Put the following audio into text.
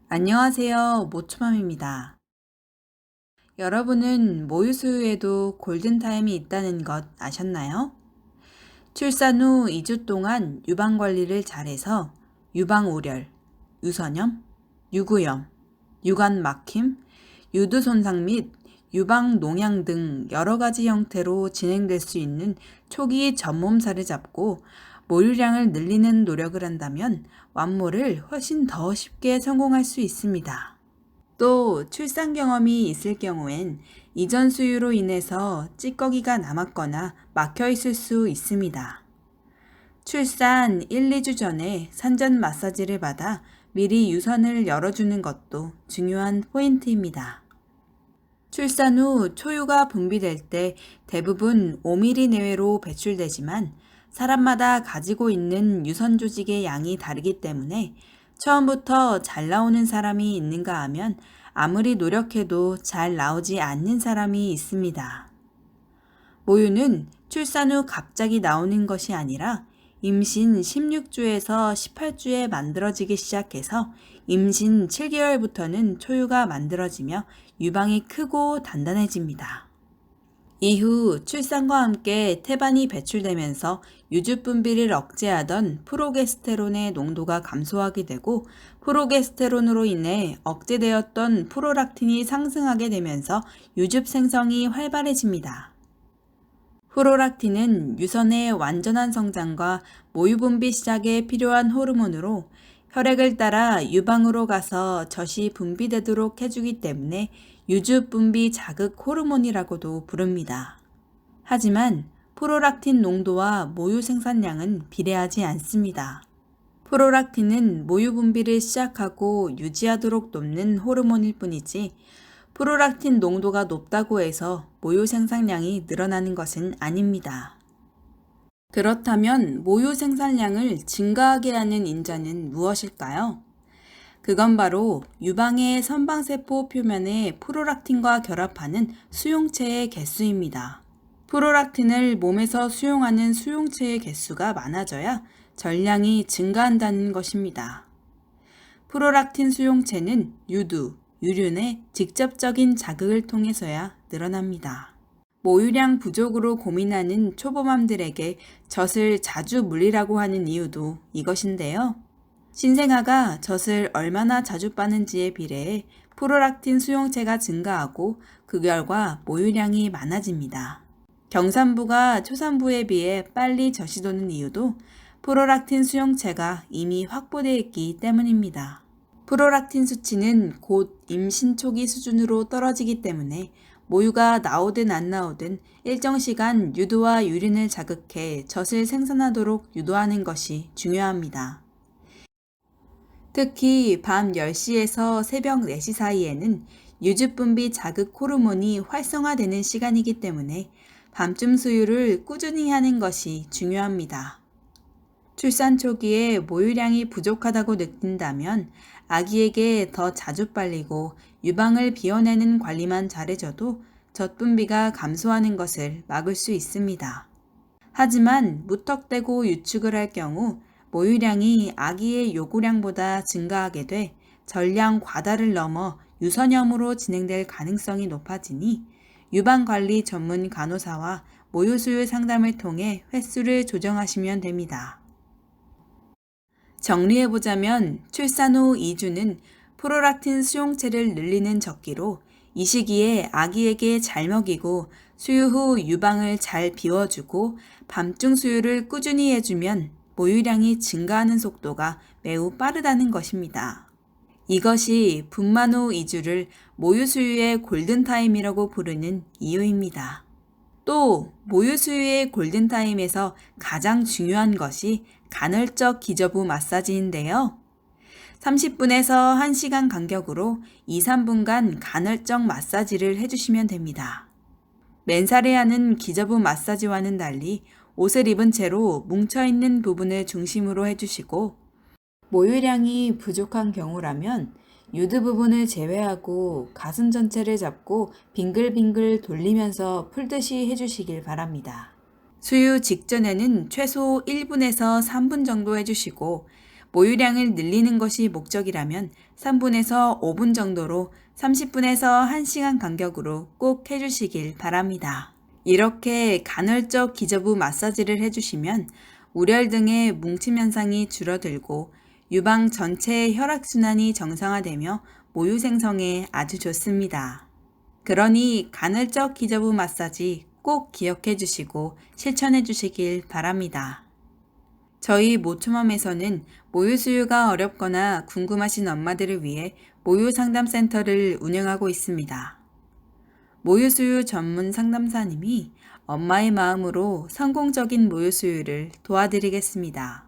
안녕하세요. 모초맘입니다. 여러분은 모유 수유에도 골든타임이 있다는 것 아셨나요? 출산 후 2주 동안 유방 관리를 잘해서 유방우열, 유선염, 유구염, 유관 막힘, 유두 손상 및 유방 농양 등 여러 가지 형태로 진행될 수 있는 초기 전몸살을 잡고 모유량을 늘리는 노력을 한다면 완모를 훨씬 더 쉽게 성공할 수 있습니다. 또 출산 경험이 있을 경우엔 이전 수유로 인해서 찌꺼기가 남았거나 막혀 있을 수 있습니다. 출산 1, 2주 전에 산전 마사지를 받아 미리 유선을 열어주는 것도 중요한 포인트입니다. 출산 후 초유가 분비될 때 대부분 5mm 내외로 배출되지만 사람마다 가지고 있는 유선 조직의 양이 다르기 때문에 처음부터 잘 나오는 사람이 있는가 하면 아무리 노력해도 잘 나오지 않는 사람이 있습니다. 모유는 출산 후 갑자기 나오는 것이 아니라 임신 16주에서 18주에 만들어지기 시작해서 임신 7개월부터는 초유가 만들어지며 유방이 크고 단단해집니다. 이후 출산과 함께 태반이 배출되면서 유주 분비를 억제하던 프로게스테론의 농도가 감소하게 되고 프로게스테론으로 인해 억제되었던 프롤락틴이 상승하게 되면서 유즙 생성이 활발해집니다. 프롤락틴은 유선의 완전한 성장과 모유 분비 시작에 필요한 호르몬으로 혈액을 따라 유방으로 가서 젖이 분비되도록 해주기 때문에 유즙 분비 자극 호르몬이라고도 부릅니다. 하지만 프롤락틴 농도와 모유 생산량은 비례하지 않습니다. 프롤락틴은 모유 분비를 시작하고 유지하도록 돕는 호르몬일 뿐이지 프롤락틴 농도가 높다고 해서 모유 생산량이 늘어나는 것은 아닙니다. 그렇다면 모유 생산량을 증가하게 하는 인자는 무엇일까요? 그건 바로 유방의 선방세포 표면에 프롤락틴과 결합하는 수용체의 개수입니다. 프롤락틴을 몸에서 수용하는 수용체의 개수가 많아져야 전량이 증가한다는 것입니다. 프롤락틴 수용체는 유두, 유륜의 직접적인 자극을 통해서야 늘어납니다. 모유량 부족으로 고민하는 초보맘들에게 젖을 자주 물리라고 하는 이유도 이것인데요. 신생아가 젖을 얼마나 자주 빠는지에 비례해 프롤락틴 수용체가 증가하고 그 결과 모유량이 많아집니다. 경산부가 초산부에 비해 빨리 젖이 도는 이유도 프롤락틴 수용체가 이미 확보되어 있기 때문입니다. 프롤락틴 수치는 곧 임신 초기 수준으로 떨어지기 때문에 모유가 나오든 안 나오든 일정 시간 유두와 유린을 자극해 젖을 생산하도록 유도하는 것이 중요합니다. 특히 밤 10시에서 새벽 4시 사이에는 유즙 분비 자극 호르몬이 활성화되는 시간이기 때문에 밤중 수유를 꾸준히 하는 것이 중요합니다. 출산 초기에 모유량이 부족하다고 느낀다면 아기에게 더 자주 빨리고 유방을 비워내는 관리만 잘해줘도 젖 분비가 감소하는 것을 막을 수 있습니다. 하지만 무턱대고 유축을 할 경우 모유량이 아기의 요구량보다 증가하게 돼 전량 과다를 넘어 유선염으로 진행될 가능성이 높아지니 유방관리 전문 간호사와 모유수유 상담을 통해 횟수를 조정하시면 됩니다. 정리해보자면 출산 후 2주는 프롤락틴 수용체를 늘리는 적기로 이 시기에 아기에게 잘 먹이고 수유 후 유방을 잘 비워주고 밤중 수유를 꾸준히 해주면 모유량이 증가하는 속도가 매우 빠르다는 것입니다. 이것이 분만 후 2주를 모유 수유의 골든타임이라고 부르는 이유입니다. 또 모유 수유의 골든타임에서 가장 중요한 것이 간헐적 기저부 마사지인데요. 30분에서 1시간 간격으로 2, 3분간 간헐적 마사지를 해주시면 됩니다. 맨살에 하는 기저부 마사지와는 달리 옷을 입은 채로 뭉쳐있는 부분을 중심으로 해주시고 모유량이 부족한 경우라면 유두 부분을 제외하고 가슴 전체를 잡고 빙글빙글 돌리면서 풀듯이 해주시길 바랍니다. 수유 직전에는 최소 1분에서 3분 정도 해주시고 모유량을 늘리는 것이 목적이라면 3분에서 5분 정도로 30분에서 1시간 간격으로 꼭 해주시길 바랍니다. 이렇게 간헐적 기저부 마사지를 해주시면 우열 등의 뭉침 현상이 줄어들고 유방 전체의 혈액순환이 정상화되며 모유 생성에 아주 좋습니다. 그러니 간헐적 기저부 마사지 꼭 기억해 주시고 실천해 주시길 바랍니다. 저희 모투맘에서는 모유 수유가 어렵거나 궁금하신 엄마들을 위해 모유 상담센터를 운영하고 있습니다. 모유 수유 전문 상담사님이 엄마의 마음으로 성공적인 모유 수유를 도와드리겠습니다.